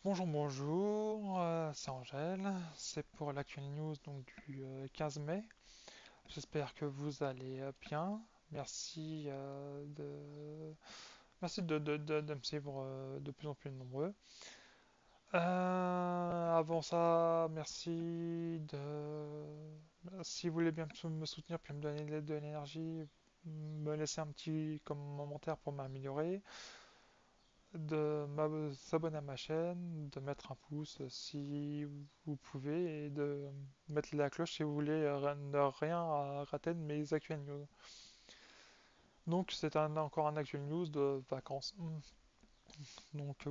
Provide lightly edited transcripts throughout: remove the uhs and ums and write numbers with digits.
Bonjour, bonjour, c'est Angèle, c'est pour l'actual news donc du 15 mai. J'espère que vous allez bien. Merci, merci de me suivre de plus en plus nombreux. Avant ça, si vous voulez bien me soutenir puis me donner de l'énergie, me laisser un petit commentaire pour m'améliorer, s'abonner à ma chaîne, de mettre un pouce si vous pouvez et de mettre la cloche si vous voulez ne rien rater de mes actual news. Donc c'est encore un actual news de vacances. Donc,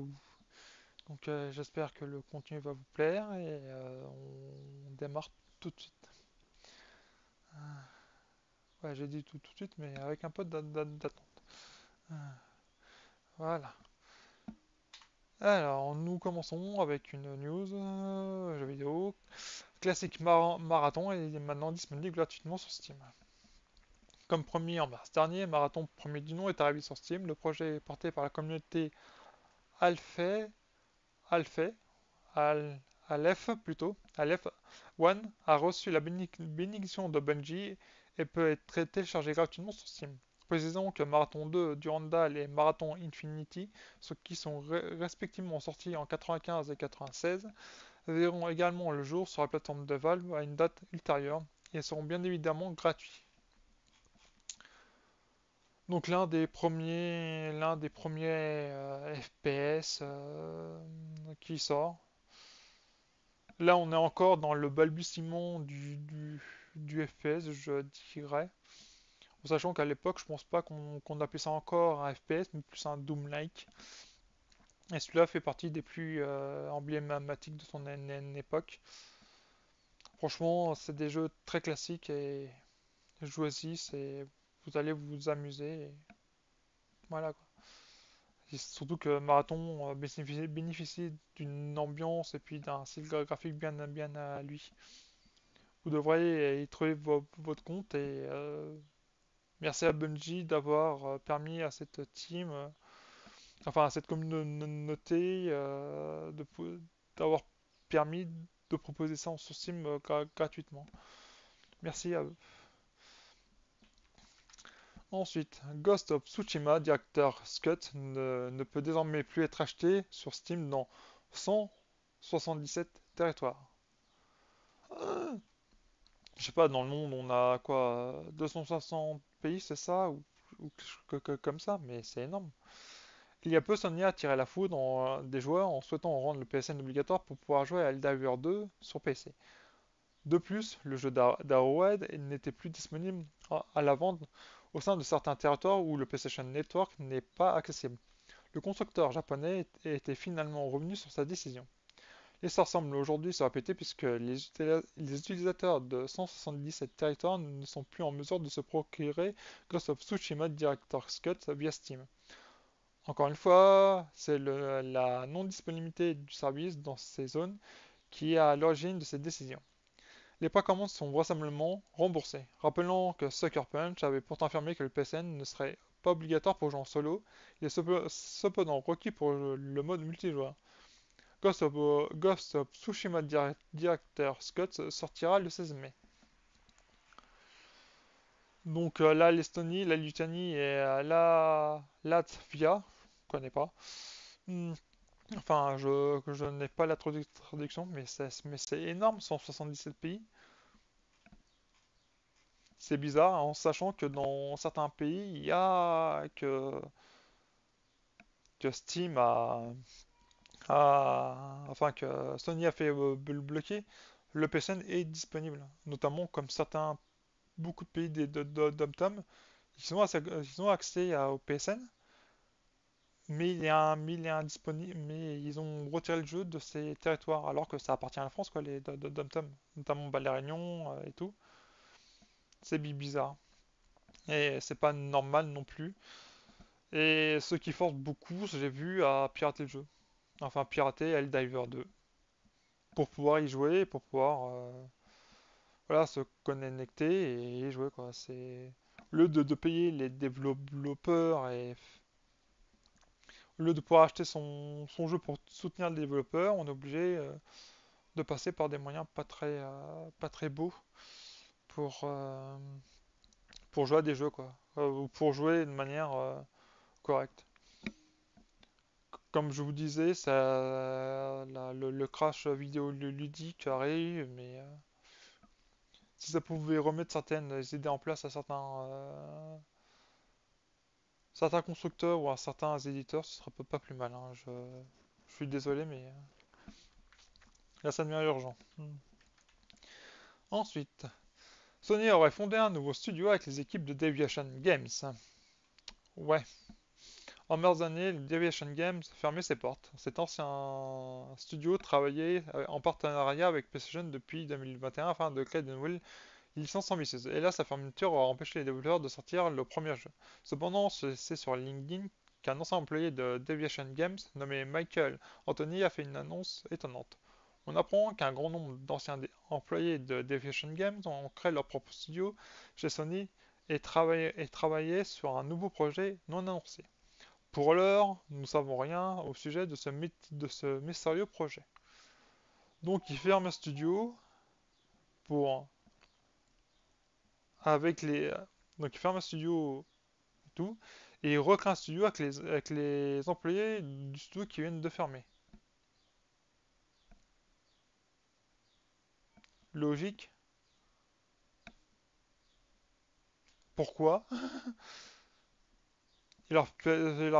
j'espère que le contenu va vous plaire et on démarre tout de suite. Ouais, j'ai dit tout de suite mais avec un peu d'attente. Voilà. Alors nous commençons avec une news jeu vidéo. Classic Marathon est maintenant disponible gratuitement sur Steam. Comme promis en mars dernier, Marathon premier du nom est arrivé sur Steam. Le projet est porté par la communauté Alpha, Alpha, Al, Aleph plutôt, Aleph One a reçu la bénédiction de Bungie et peut être téléchargé gratuitement sur Steam. Précisons que Marathon 2, Durandal et Marathon Infinity, ceux qui sont respectivement sortis en 95 et 96, verront également le jour sur la plateforme de Valve à une date ultérieure et seront bien évidemment gratuits. Donc l'un des premiers FPS qui sort. Là, on est encore dans le balbutiement du FPS, je dirais. En sachant qu'à l'époque, je pense pas qu'on appelait ça encore un FPS, mais plus un Doom-like. Et celui-là fait partie des plus emblématiques de son époque. Franchement, c'est des jeux très classiques et jouez-y, vous allez vous amuser. Et voilà quoi. Et surtout que Marathon bénéficie d'une ambiance et puis d'un style graphique bien à lui. Vous devriez y trouver votre compte et merci à Bungie d'avoir permis à cette team, enfin à cette communauté, d'avoir permis de proposer ça en sur Steam gratuitement. Merci à eux. Ensuite, Ghost of Tsushima Director's Cut ne peut désormais plus être acheté sur Steam dans 177 territoires. Je sais pas, dans le monde, on a quoi, 260 pays, c'est ça, ou comme ça, mais c'est énorme. Il y a peu, Sony a tiré la foudre des joueurs en souhaitant rendre le PSN obligatoire pour pouvoir jouer à Helldivers 2 sur PC. De plus, le jeu d'Arrowhead n'était plus disponible à la vente au sein de certains territoires où le PlayStation Network n'est pas accessible. Le constructeur japonais était finalement revenu sur sa décision. L'histoire semble aujourd'hui se répéter puisque les utilisateurs de 177 territoires ne sont plus en mesure de se procurer Ghost of Tsushima Director's Cut via Steam. Encore une fois, c'est la non-disponibilité du service dans ces zones qui est à l'origine de cette décision. Les précommandes sont vraisemblablement remboursées. Rappelons que Sucker Punch avait pourtant affirmé que le PSN ne serait pas obligatoire pour jouer en solo, il est cependant requis pour le mode multijoueur. Ghost of Tsushima Director Scott sortira le 16 mai. Donc là, l'Estonie, la Lituanie et la Latvia, je connais pas. Hmm, Enfin, je n'ai pas la traduction, mais c'est énorme, 177 pays. C'est bizarre, en sachant que dans certains pays, il y a que Steam enfin que Sony a fait bloquer, le PSN est disponible. Notamment comme beaucoup de pays d'Omtom, ils ont accès au PSN, mais il est indisponible, mais ils ont retiré le jeu de ces territoires, alors que ça appartient à la France, quoi, les DomTom, notamment bah, les Réunions et tout. C'est bizarre. Et c'est pas normal non plus. Et ceux qui forcent beaucoup, j'ai vu, à pirater le jeu. Enfin, pirater Helldivers 2. Pour pouvoir y jouer, pour pouvoir voilà, se connecter et y jouer, quoi. C'est. Au lieu de payer les développeurs et Au lieu de pouvoir acheter son jeu pour soutenir le développeur, on est obligé de passer par des moyens pas très beaux pour, euh, pour jouer à des jeux, quoi. Ou pour jouer de manière correcte. Comme je vous disais, le crash vidéo ludique arrive, mais si ça pouvait remettre certaines idées en place à certains constructeurs ou à certains éditeurs, ce serait pas plus mal, hein. Je suis désolé, mais là ça devient urgent. Ensuite, Sony aurait fondé un nouveau studio avec les équipes de Deviation Games. Ouais, en mars d'année, le Deviation Games a fermé ses portes. Cet ancien studio travaillait en partenariat avec PlayStation depuis 2021 afin de créer de nouvelles licences ambitieuses. Et là, sa fermeture a empêché les développeurs de sortir le premier jeu. Cependant, c'est sur LinkedIn qu'un ancien employé de Deviation Games, nommé Michael Anthony, a fait une annonce étonnante. On apprend qu'un grand nombre d'anciens employés de Deviation Games ont créé leur propre studio chez Sony et travaillaient sur un nouveau projet non annoncé. Pour l'heure, nous ne savons rien au sujet de ce mystérieux projet. Donc il ferme un studio pour avec les donc il ferme un studio et tout et il recrée un studio avec les employés du studio qui viennent de fermer. Logique. Pourquoi? Il leur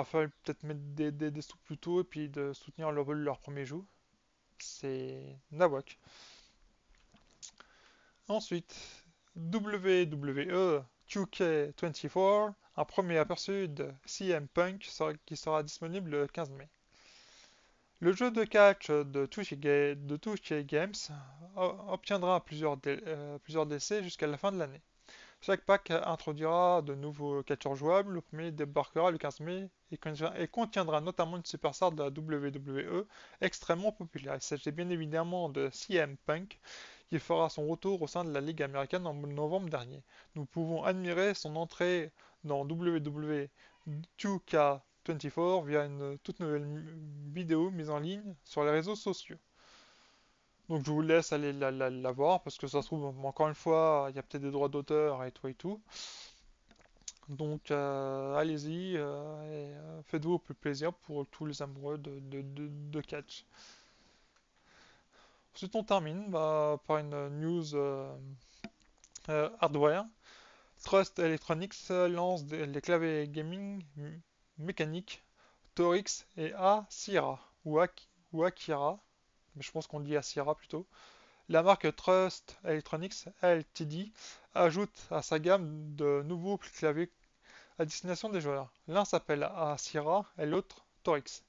fallait peut-être mettre des sous plus tôt et puis de soutenir leur premier jeu. C'est nawak. Ensuite, WWE 2K24, un premier aperçu de CM Punk qui sera disponible le 15 mai. Le jeu de catch de 2K Games obtiendra plusieurs décès jusqu'à la fin de l'année. Chaque pack introduira de nouveaux catcheurs jouables. Le premier débarquera le 15 mai et contiendra notamment une superstar de la WWE extrêmement populaire. Il s'agit bien évidemment de CM Punk qui fera son retour au sein de la Ligue américaine en novembre dernier. Nous pouvons admirer son entrée dans WWE 2K24 via une toute nouvelle vidéo mise en ligne sur les réseaux sociaux. Donc je vous laisse aller la voir parce que ça se trouve, encore une fois, il y a peut-être des droits d'auteur et tout et tout. Donc allez-y et faites-vous au plus plaisir pour tous les amoureux de catch. Ensuite on termine par une news hardware. Trust Electronics lance les claviers gaming mécaniques Torix et Asira ou Akira, mais je pense qu'on dit Asira plutôt. La marque Trust Electronics Ltd ajoute à sa gamme de nouveaux claviers à destination des joueurs. L'un s'appelle Asira et l'autre Torix.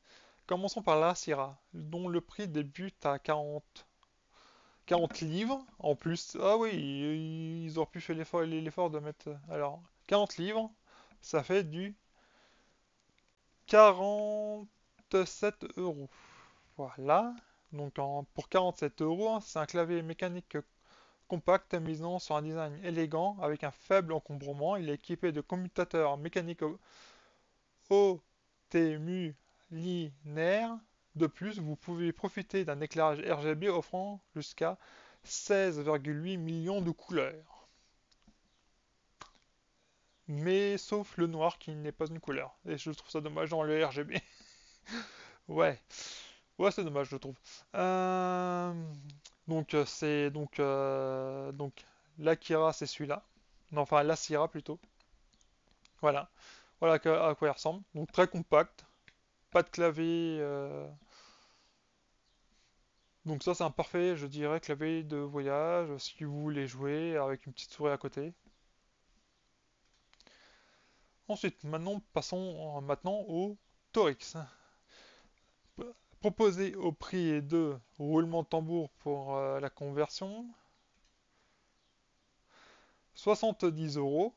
Commençons par l'Asira, dont le prix débute à 40 livres. En plus, ah oui, ils auraient pu faire l'effort de mettre. Alors, 40 livres, ça fait du 47 euros. Voilà. Donc pour 47 euros, hein, c'est un clavier mécanique compact misant sur un design élégant avec un faible encombrement. Il est équipé de commutateurs mécaniques mulinaires. De plus, vous pouvez profiter d'un éclairage RGB offrant jusqu'à 16,8 millions de couleurs. Mais sauf le noir qui n'est pas une couleur. Et je trouve ça dommage dans le RGB. Ouais, ouais, c'est dommage, je trouve. Euh, donc l'Akira, c'est celui-là. Non, enfin l'Asira plutôt. Voilà, voilà à quoi il ressemble. Donc très compact, pas de clavier. Donc ça c'est un parfait, je dirais, clavier de voyage si vous voulez jouer avec une petite souris à côté. Ensuite, passons maintenant au Torix. Proposé au prix de roulement de tambour pour la conversion, 70 euros.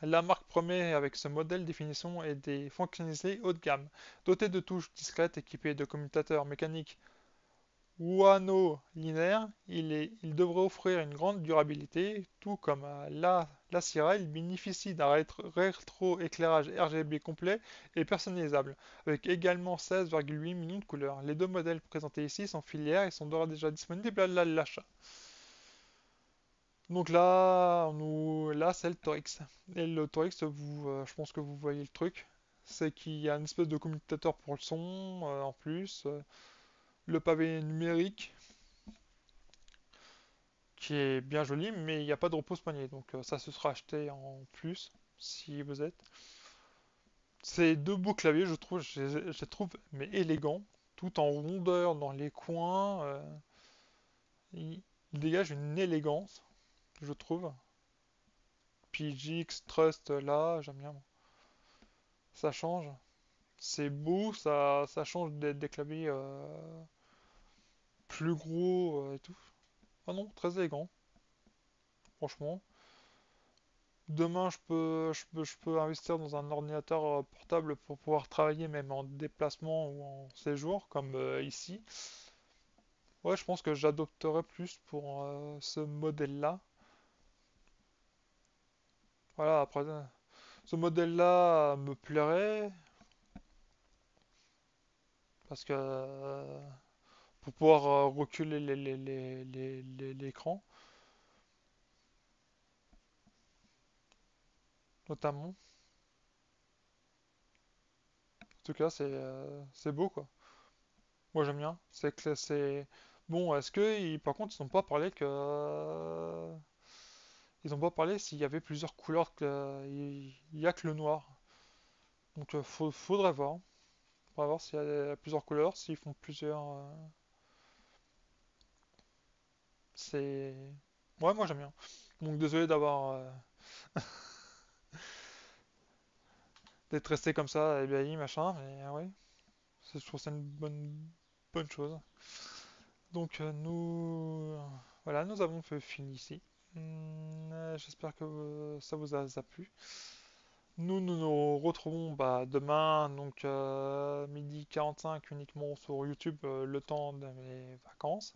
La marque promet avec ce modèle définition et des fonctionnalités haut de gamme, doté de touches discrètes équipées de commutateurs mécaniques ou anneau linéaire, il devrait offrir une grande durabilité, tout comme la Sierra, il bénéficie d'un rétro-éclairage RGB complet et personnalisable, avec également 16,8 millions de couleurs. Les deux modèles présentés ici sont filières et sont d'ores et déjà disponibles à l'achat. Donc là c'est le Torix. Et le Torix, je pense que vous voyez le truc. C'est qu'il y a une espèce de commutateur pour le son en plus. Le pavé numérique qui est bien joli, mais il n'y a pas de repose-poignet. Donc ça se sera acheté en plus si vous êtes. Ces deux beaux claviers, je les trouve mais élégants, tout en rondeur dans les coins. Ils dégagent une élégance, je trouve. PGX Trust là, j'aime bien. Ça change. C'est beau, ça change des claviers plus gros et tout. Ah non, très élégant, franchement. Demain, je peux investir dans un ordinateur portable pour pouvoir travailler même en déplacement ou en séjour, comme ici. Ouais, je pense que j'adopterai plus pour ce modèle-là. Voilà, après, ce modèle-là me plairait parce que pour pouvoir reculer l'écran, notamment. En tout cas, c'est beau, quoi. Moi, j'aime bien. C'est bon. Par contre, ils n'ont pas parlé que ils ont pas parlé s'il y avait plusieurs couleurs il y a que le noir. Donc, faudrait voir. Faudrait voir s'il y a plusieurs couleurs, s'ils font plusieurs. C'est ouais, moi j'aime bien. Donc, désolé d'être resté comme ça, ébahi, machin, mais ouais, je trouve que c'est une bonne chose. Donc, voilà, nous avons fini ici. J'espère que ça vous a plu. Nous nous retrouvons demain, donc midi 45 uniquement sur YouTube, le temps de mes vacances.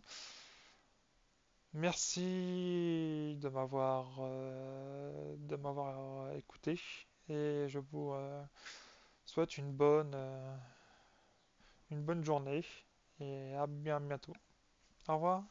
Merci de m'avoir écouté et je vous souhaite une bonne journée et à bien bientôt. Au revoir.